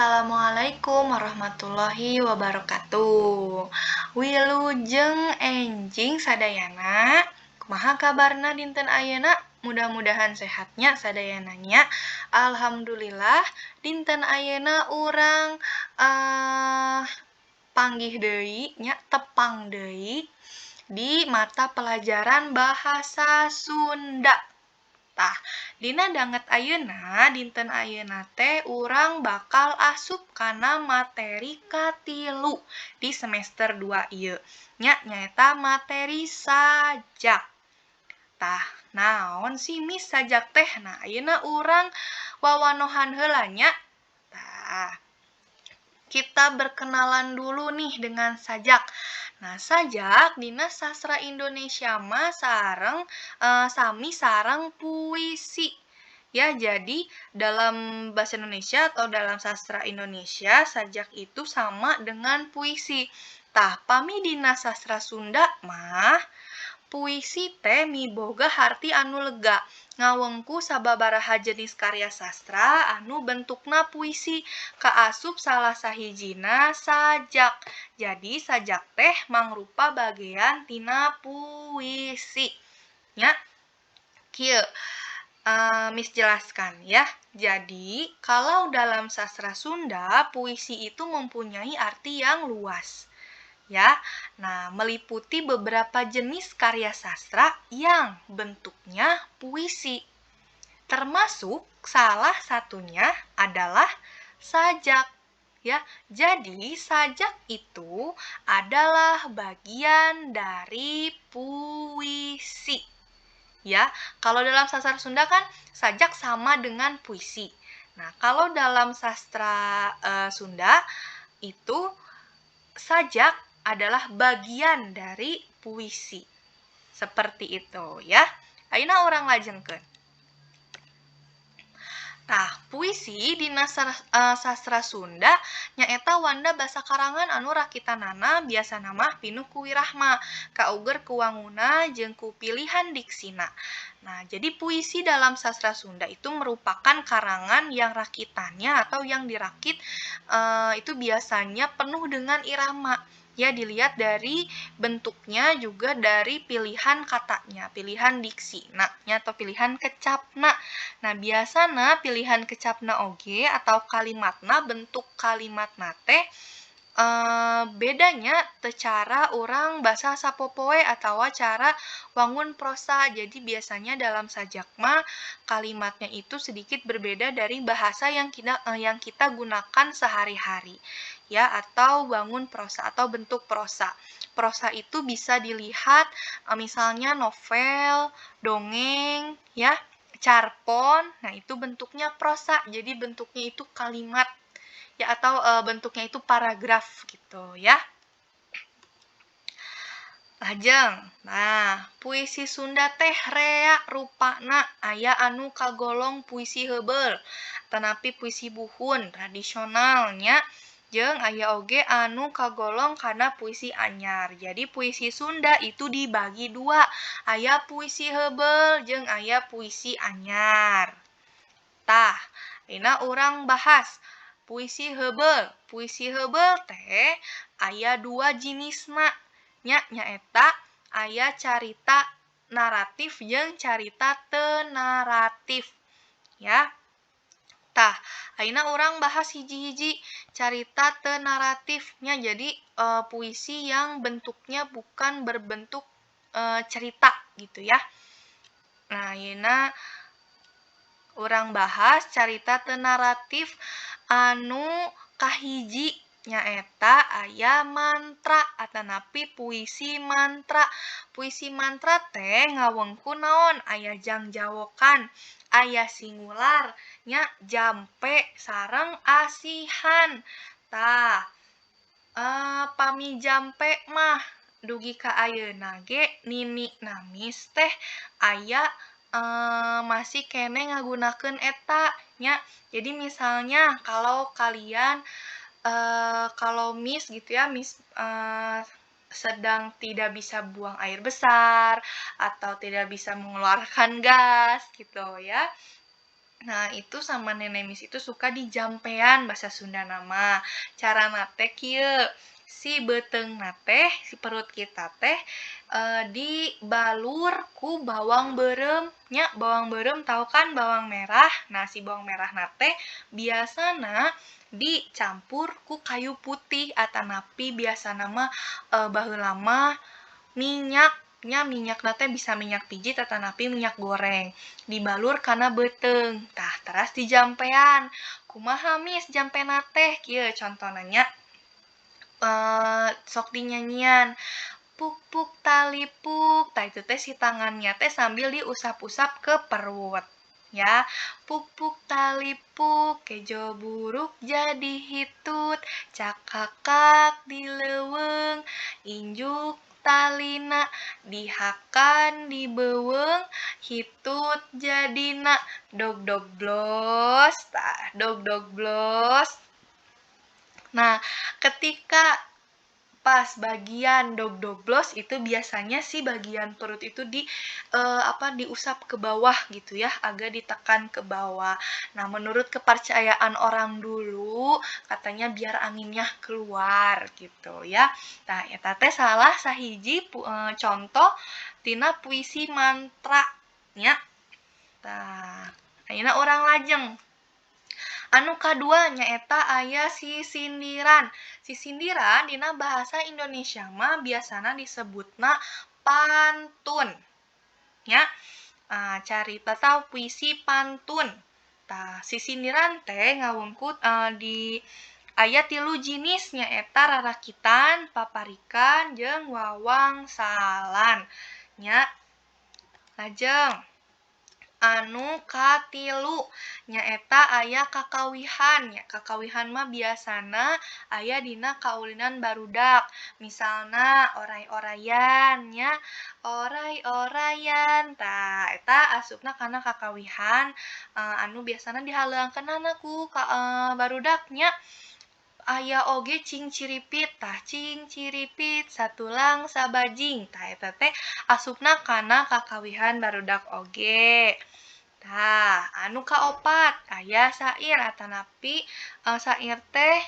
Assalamualaikum warahmatullahi wabarakatuh. Wilujeng enjing sadayana. Kumaha kabarna dinten ayeuna? Mudah-mudahan sehatnya sadayananya. Alhamdulillah dinten ayeuna urang panggih deui nya tepang deui di mata pelajaran bahasa Sunda. Tah, dina danget ayeuna, dinten ayeuna teh urang bakal asup kana materi katilu di semester 2 ieu. Nyaeta materi sajak. Tah, naon sih Miss sajak teh? Nah, ayeuna urang wawanohan heula nya. Tah, kita berkenalan dulu nih dengan sajak. Nah, sajak dina sastra Indonesia mah sami sareng puisi. Ya, jadi dalam bahasa Indonesia atau dalam sastra Indonesia, sajak itu sama dengan puisi. Tah, pami dina sastra Sunda mah puisi teh miboga harti anu lega. Ngawengku sababaraha jenis karya sastra anu bentukna puisi kaasup salah sahijina sajak. Jadi sajak teh mangrupa bagian tina puisi. Nya, kieu Miss jelaskan ya. Jadi, kalau dalam sastra Sunda, puisi itu mempunyai arti yang luas. Ya, nah meliputi beberapa jenis karya sastra yang bentuknya puisi. Termasuk salah satunya adalah sajak. Ya, jadi sajak itu adalah bagian dari puisi. Ya, kalau dalam sastra Sunda kan sajak sama dengan puisi. Nah, kalau dalam sastra Sunda itu sajak adalah bagian dari puisi. Seperti itu ya. Ayeuna urang lajengkeun. Nah, puisi dina sastra Sunda nyaeta wanda basa karangan anu rakitanana biasana mah pinuh ku wirahma, kauger ku wanguna jeung ku pilihan diksina. Nah, jadi puisi dalam sastra Sunda itu merupakan karangan yang rakitannya atau yang dirakit itu biasanya penuh dengan irama. Ya, dilihat dari bentuknya juga dari pilihan katanya, pilihan diksina atau pilihan kecapna. Nah, biasana pilihan kecapna oge atau kalimatna, bentuk kalimatna teh bedanya teu cara urang basa sapopoe atau cara wangun prosa. Jadi biasanya dalam sajak mah kalimatnya itu sedikit berbeda dari bahasa yang kita gunakan sehari-hari. Ya, atau bangun prosa atau bentuk prosa. Prosa itu bisa dilihat misalnya novel, dongeng, ya, carpon. Nah, itu bentuknya prosa. Jadi bentuknya itu kalimat ya atau bentuknya itu paragraf gitu ya. Lajeng. Nah, puisi Sunda teh rea rupana aya anu kagolong puisi heubeul, tanapi puisi buhun tradisionalnya jeung aya oge anu kagolong kana puisi anyar. Jadi puisi Sunda itu dibagi dua, aya puisi heubeul jeung aya puisi anyar. Tah, dina urang bahas puisi heubeul. Puisi heubeul teh aya dua jenisna. Nyaeta aya carita naratif jeung carita teu naratif. Ya. Tah, ayeuna urang bahas hiji-hiji carita teu naratifnya. Jadi puisi yang bentuknya bukan berbentuk cerita gitu ya. Nah, ayeuna urang bahas carita teu naratif anu kahiji nyaeta aya mantra atanapi puisi mantra. Puisi mantra teh ngawengku naon? Aya jangjawokan, aya singular, nya jampe sareng asihan. Tah, pami jampe mah dugi ka ayeuna ge nini namis teh aya masih kene ngagunakeun eta nya. Jadi misalnya kalau kalian kalau Miss gitu ya, Miss sedang tidak bisa buang air besar atau tidak bisa mengeluarkan gas gitu ya. Nah, itu sama Nenek Mis itu suka dijampean bahasa Sunda nama. Cara nate kieu. Si beteng nate, si perut kita teh dibalur ku bawang berem. Nya, bawang berem tahu kan bawang merah. Nah, si bawang merah nate biasana dicampur ku kayu putih atanapi biasa nama baheula mah minyak nate bisa minyak pijit atau napi minyak goreng dibalur karena beteng tah teras dijampean kumaha mis jampean teh kieu contohnya sok dinyanyian puk puk tali puk tah itu teh si tangannya teh sambil diusap-usap ke perut ya puk puk tali puk kejo buruk jadi hitut cakakak dileweng injuk talina dihakan dibeweng hitut jadina dog dog blos tah dog dog blos. Nah, ketika pas bagian dog-doglos itu biasanya sih bagian perut itu diusap ke bawah gitu ya, agak ditekan ke bawah. Nah, menurut kepercayaan orang dulu katanya biar anginnya keluar gitu ya. Nah, eta teh salah sahiji contoh tina puisi mantra nya. Tah, ayeuna orang lajeng. Anu kadua nyaeta aya sisindiran. Sisindiran dina bahasa Indonesia mah biasana disebutna pantun. Ya, carita tau puisi pantun. Tah, sisindiran teh ngawungkut di aya 3 jinis nyaeta rarakitan, paparikan, jeung wawangsalan. Nya, lajeng anu katilu nyaeta aya kakawihan ya kakawihan mah biasana aya dina kaulinan barudak misalna oray-orayan nya oray-orayan tah eta asupna kana kakawihan anu biasana dihaleuangkeunna ku barudak nya aya oge cing ciripit tah cing ciripit satulang sabajing tah eta teh asupna kana kakawihan barudak oge. Tah, anu kaopat aya sair atanapi sair teh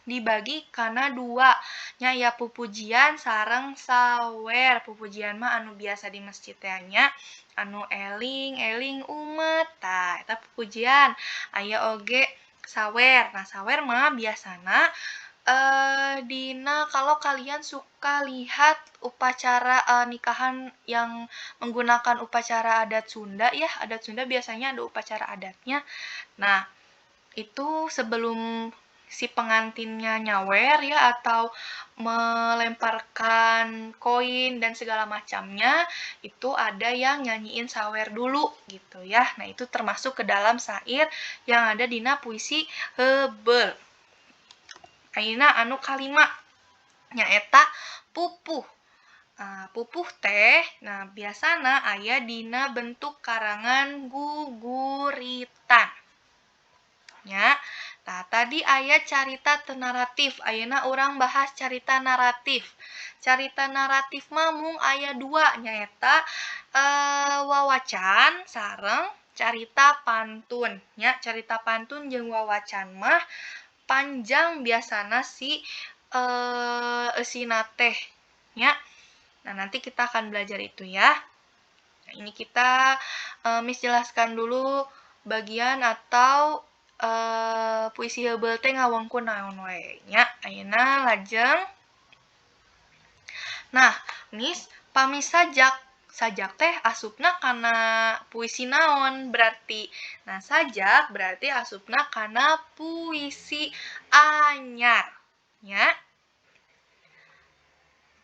dibagi kana 2 nya aya pupujian sareng sawer. Pupujian mah anu biasa di masjid teh nya anu eling umat. Tah, eta pupujian. Aya oge sawer. Nah, sawer mah biasana dina kalau kalian suka lihat upacara nikahan yang menggunakan upacara adat Sunda ya, adat Sunda biasanya ada upacara adatnya. Nah, itu sebelum si pengantinnya nyawer ya atau melemparkan koin dan segala macamnya, itu ada yang nyanyiin sawer dulu gitu ya. Nah, itu termasuk ke dalam sair yang ada dina puisi Heubeul. Ayeuna anu kalima nyaeta pupuh. Pupuh teh nah biasana aya dina bentuk karangan guguritan. Ya. Nah, tadi aya carita naratif. Ayeuna urang bahas carita naratif. Carita naratif mah mung aya 2 nyaeta wawacan sareng carita pantun. Ya, carita pantun jeung wawacan mah panjang biasana si eusina teh nya. Nah, nanti kita akan belajar itu ya. Nah, ini kita Miss jelaskan dulu bagian atau puisi Heubeul teh ngawangkun naon we nya. Ayeuna lajeng. Nah, Miss pami sajak teh asupna kana puisi naon berarti. Nah, sajak berarti asupna kana puisi anyar. Nya.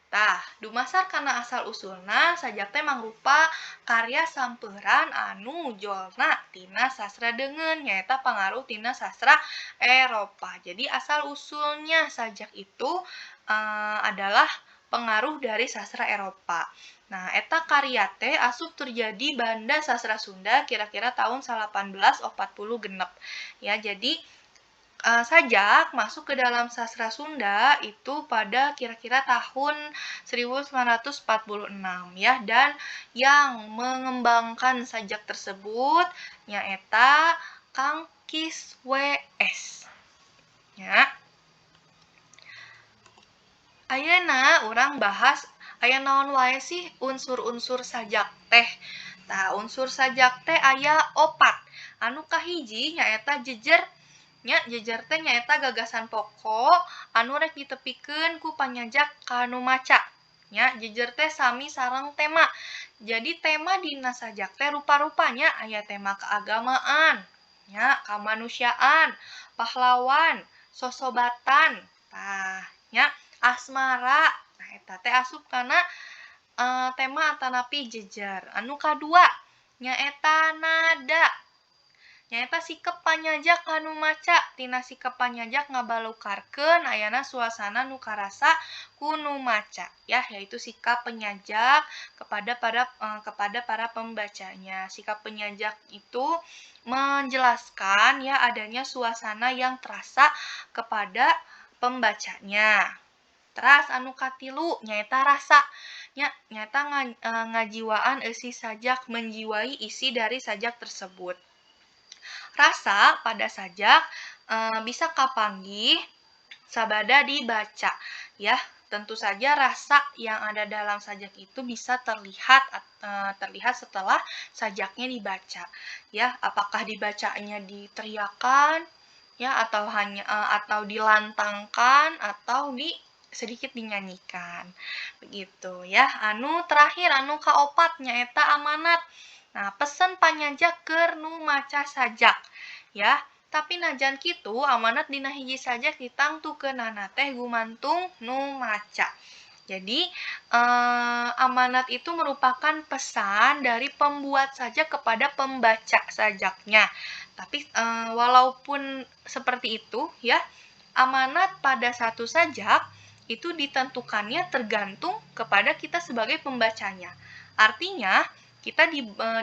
Tah, dumasar kana asal-usulna sajak teh mangrupa karya sampeuran anu mujolna tina sastra deungeun nyaeta pangaruh tina sastra Eropa. Jadi asal-usulnya sajak itu adalah pengaruh dari sastra Eropa. Nah, eta karya teh asup terjadi banda sastra Sunda kira-kira tahun 1840 genep. Ya, jadi sajak masuk ke dalam sastra Sunda itu pada kira-kira tahun 1946 ya dan yang mengembangkan sajak tersebut nyaeta Kang Kiswes. Ya. Ayeuna urang bahas aya naon wae sih unsur-unsur sajak teh. Tah, unsur sajak teh aya 4. Anu kahiji nyaeta jejer. Nya jejer teh nyaeta gagasan pokok anu rek ditepikeun ku panyajak kanu maca. Nya jejer teh sami sareng tema. Jadi tema dina sajak teh rupa-rupanya aya tema keagamaan, nya kamanusiaan, pahlawan, sosobatan. Tah, nya asmara. Nah, eta teh asup kana tema atanapi jejer. Anu kadua nyaeta nada. Nyaeta sikep panyajak kanu maca. Tina sikep panyajak ngabalukarkeun ayana suasana nu karasa ku nu maca, ya, yaitu sikap penyajak kepada para pembacanya. Sikap penyajak itu menjelaskan ya adanya suasana yang terasa kepada pembacanya. Teras anu katilu nyaeta rasa. Nyata ngajiwaan isi sajak, menjiwai isi dari sajak tersebut. Rasa pada sajak bisa kapanggih sabada dibaca, ya. Tentu saja rasa yang ada dalam sajak itu bisa terlihat setelah sajaknya dibaca, ya. Apakah dibacanya diteriakan, ya, atau dilantangkan atau sedikit dinyanyikan. Begitu, ya. Anu terakhir anu kaopat nyaeta amanat. Nah, pesen panyajak keur nu maca sajak, ya. Tapi najan kitu amanat dina hiji sajak ditangtukeunana teh gumantung nu maca. Jadi amanat itu merupakan pesan dari pembuat sajak kepada pembaca sajaknya. Tapi walaupun seperti itu, ya, amanat pada satu sajak itu ditentukannya tergantung kepada kita sebagai pembacanya. Artinya kita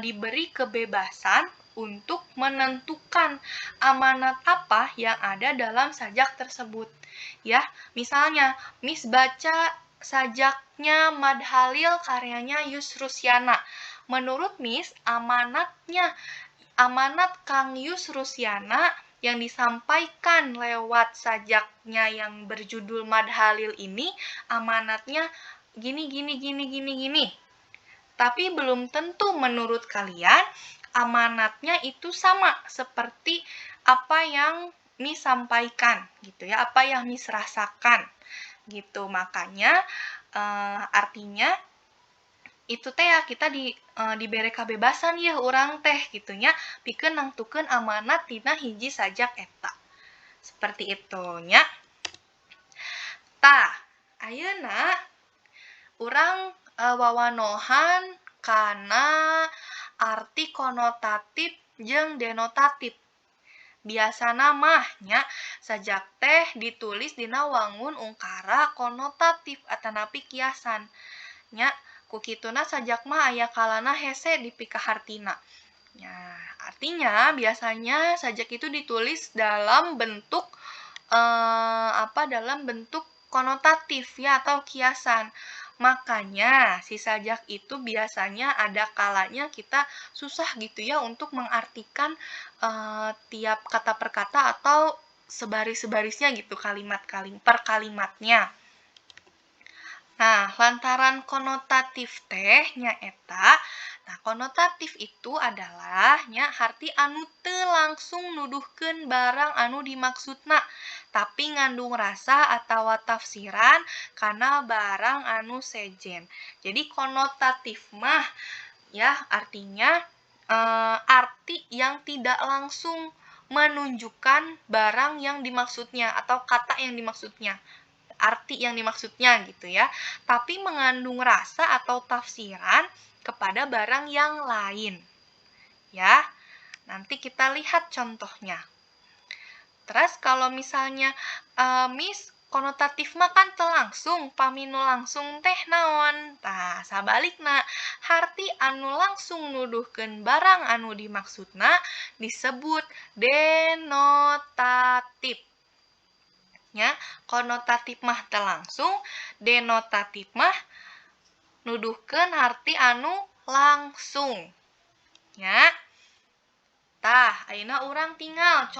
diberi kebebasan untuk menentukan amanat apa yang ada dalam sajak tersebut. Ya, misalnya Miss baca sajaknya Madhalil karyanya Yusrusyana. Menurut Miss, amanat Kang Yusrusyana yang disampaikan lewat sajaknya yang berjudul Madhalil ini, amanatnya gini. Tapi belum tentu menurut kalian amanatnya itu sama seperti apa yang Miss sampaikan gitu ya, apa yang Miss rasakan gitu. Makanya artinya itu teh ya kita dibere kebebasan ya urang teh gitunya pikeun nangtukeun amanat tina hiji sajak eta. Seperti itu nya. Tah, ayeuna urang wawanohan kana arti konotatif jeung denotatif. Biasana mah nya sajak teh ditulis dina wangun ungkara konotatif atanapi kiasan. Nya kukituna sajak mah aya kalana hese dipikahartina. Nah, artinya biasanya sajak itu ditulis dalam bentuk dalam bentuk konotatif ya atau kiasan. Makanya si sajak itu biasanya ada kalanya kita susah gitu ya untuk mengartikan tiap kata per kata atau sebaris-sebarisnya gitu per kalimatnya. Nah, lantaran konotatif teh nyaeta. Nah, konotatif itu adalah nya harti anu teu langsung nuduhkeun barang anu dimaksudna, tapi ngandung rasa atawa tafsiran kana barang anu sejen. Jadi konotatif mah ya artinya arti yang tidak langsung menunjukkan barang yang dimaksudnya atau kata yang dimaksudnya. Arti yang dimaksudnya gitu ya, tapi mengandung rasa atau tafsiran kepada barang yang lain. Ya, nanti kita lihat contohnya. Terus kalau misalnya Miss konotatif mah kan teu langsung, paminu langsung teh naon? Tah, sabalikna, harti anu langsung nuduhkeun barang anu dimaksudna disebut denotatif. Ya, konotatif mah teu langsung, denotatif mah nuduhkeun harti anu langsung. Ya. Tah, ayeuna urang tinggal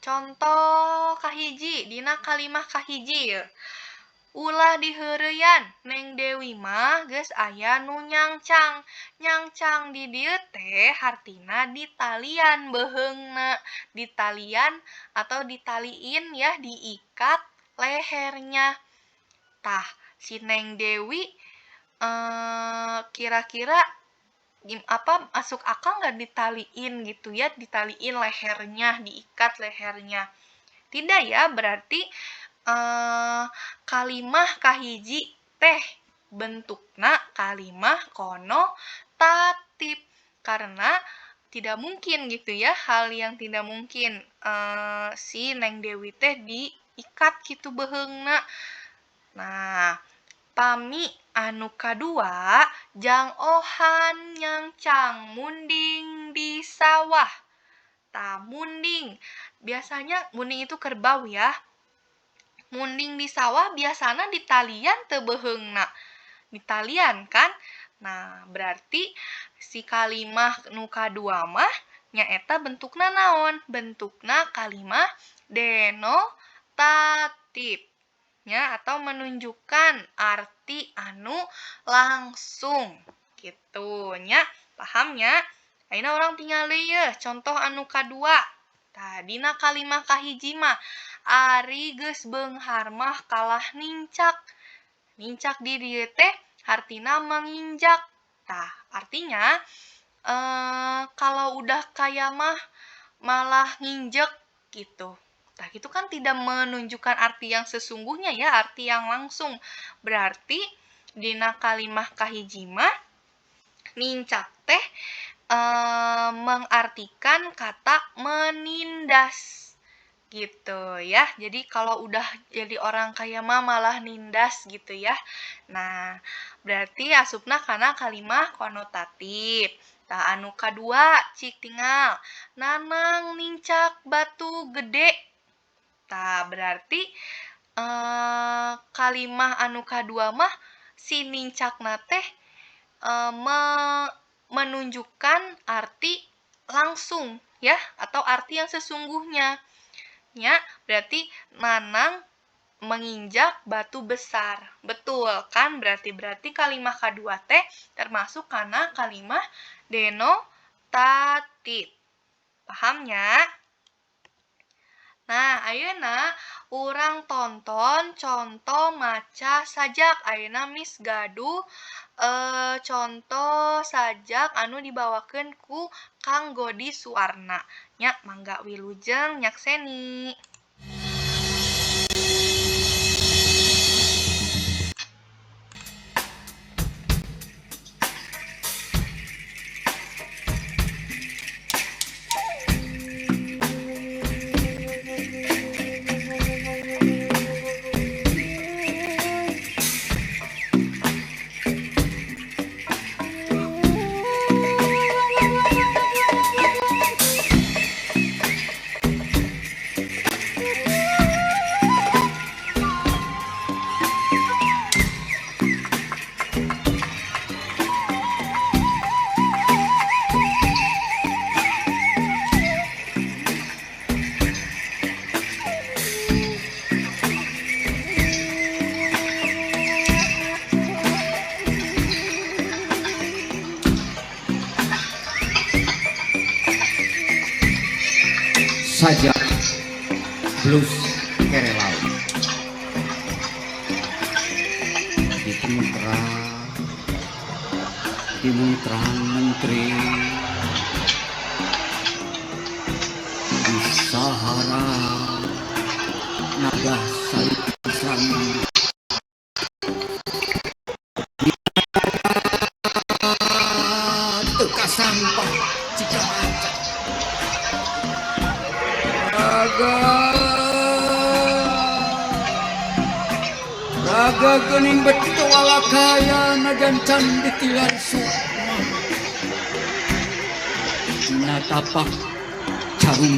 contoh kahiji dina kalimah kahiji. Ulah diheureyan Neng Dewi mah geus aya nu nyangcang. Nyangcang di dieu teh hartina ditalian beheungna, ditalian atau ditaliin ya, diikat lehernya. Tah, si Neng Dewi kira-kira masuk akal nggak ditaliin gitu ya, ditaliin lehernya, diikat lehernya? Tidak ya, berarti kalimah kahiji teh bentukna kalimah konotatif, karena tidak mungkin gitu ya, hal yang tidak mungkin si Neng Dewi teh diikat gitu beheungna. Nah, pami anu kadua jang ohan nyangcang munding di sawah. Tah, munding biasanya munding itu kerbau ya. Munding di sawah biasanya ditalian teu beheungna. Ditalian kan? Nah, berarti si kalimah nu kadua mah nyaeta bentukna naon? Bentukna kalimah denotatif. Ya, atau menunjukkan arti anu langsung. Gitu nya. Paham nya? Ayeuna urang tinggal deui yeuh contoh anu kadua. Tah, dina kalimah kahiji mah ari geus beunghar mah kalah nincak. Nincak di dieu teh hartina menginjak. Tah, artinya kalau udah kaya mah malah nginjek gitu. Nah, itu kan tidak menunjukkan arti yang sesungguhnya ya, arti yang langsung. Berarti dina kalimah kahiji mah nincak teh mengartikan kata menindas. Gitu ya. Jadi kalau udah jadi orang kaya mah malah nindas gitu ya. Nah, berarti asupna kana kalimah konotatif. Tah, anu kadua cik tinggal nanang nincak batu gede. Tah, berarti kalimah anu kadua mah si nincakna teh menunjukkan arti langsung ya, atau arti yang sesungguhnya. Ya, berarti nanang menginjak batu besar. Betul kan? Berarti kalimah kadua teh termasuk kana kalimah denotatif. Pahamnya? Nah, ayeuna urang tonton contoh maca sajak. Ayeuna Miss gaduh contoh sajak anu dibawakeun ku Kang Godi Suwarna. Nya, mangga wilujeng nyakseni. Sajak blues kerelau dimuntrang menteri di Sahara naga salisan teka sampah Cikamaca raga gening betul walakaya nagan candi tilan sukma dina tapak jarum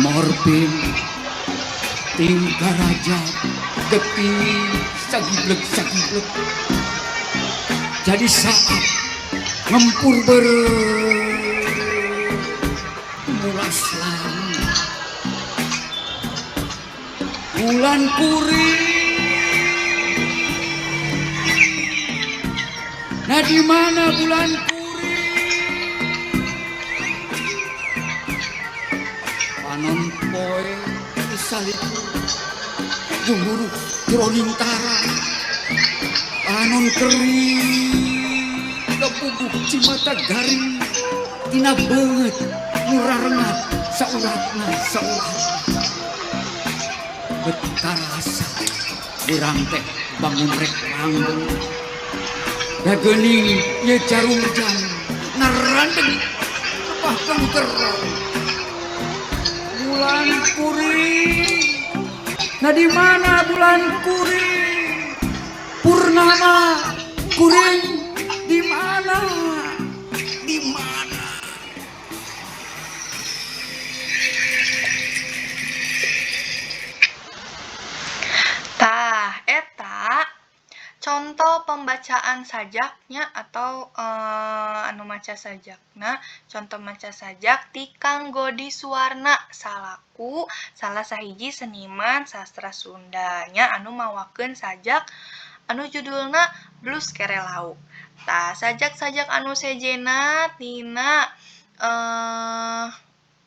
morfin tingkah raja geti sagiblek jadi saat ngempur mulas langit bulan puri. Nah di mana bulan puri? Panon poe saliku gumuru jroning tara panon kering lepubuh cimata garing tina beungeut murarengat sauratna betarasa urang teh bangun rek langgeng ya geuning ye jarum jam ngarandeng lepah kengkerong bulan kuring. Nah di mana bulan kuring? Purnama kuring di mana? Di mana? Tah, eta contoh pembacaan sajaknya atau anu maca sajakna, contoh maca sajak ti Kang Godi Suwarna salaku salah sahiji seniman sastra Sunda nya anu mawakeun sajak anu judulna Blues Kere Lauk. Tah, sajak-sajak anu sejena tina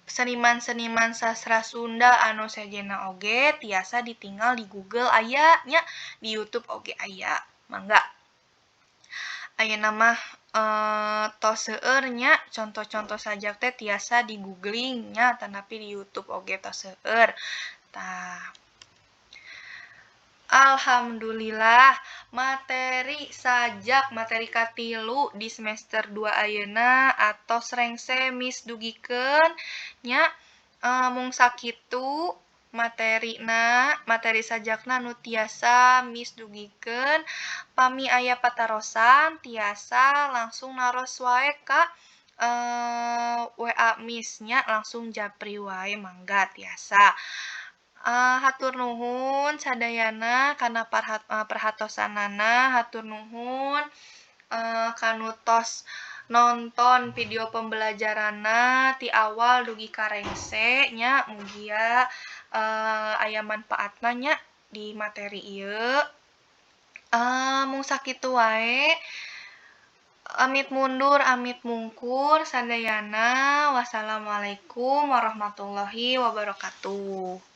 seniman-seniman sastra Sunda anu sejena oge tiasa ditinggal di Google aya nya, di YouTube oge aya. Mangga. Ayeuna mah tos seueur nya contoh-contoh sajak teh tiasa di googling nya tanapi di YouTube oge tos seueur. Tah. Alhamdulillah materi sajak materi katilu di semester 2 ayeuna atos rengse Miss dugikeun nya mung sakitu materi sajakna nu tiasa Miss dugikeun pami aya patarosan tiasa langsung naros wae ka WA Miss nya langsung japri wae mangga tiasa. Hatur nuhun sadayana kana perhatosanana, hatur nuhun kanu tos nonton video pembelajaranna ti awal dugi ka rengse nya mugia aya manfaatna nya di materi ieu. Mung sakitu wae. Amit mundur, amit mungkur sadayana. Wassalamualaikum warahmatullahi wabarakatuh.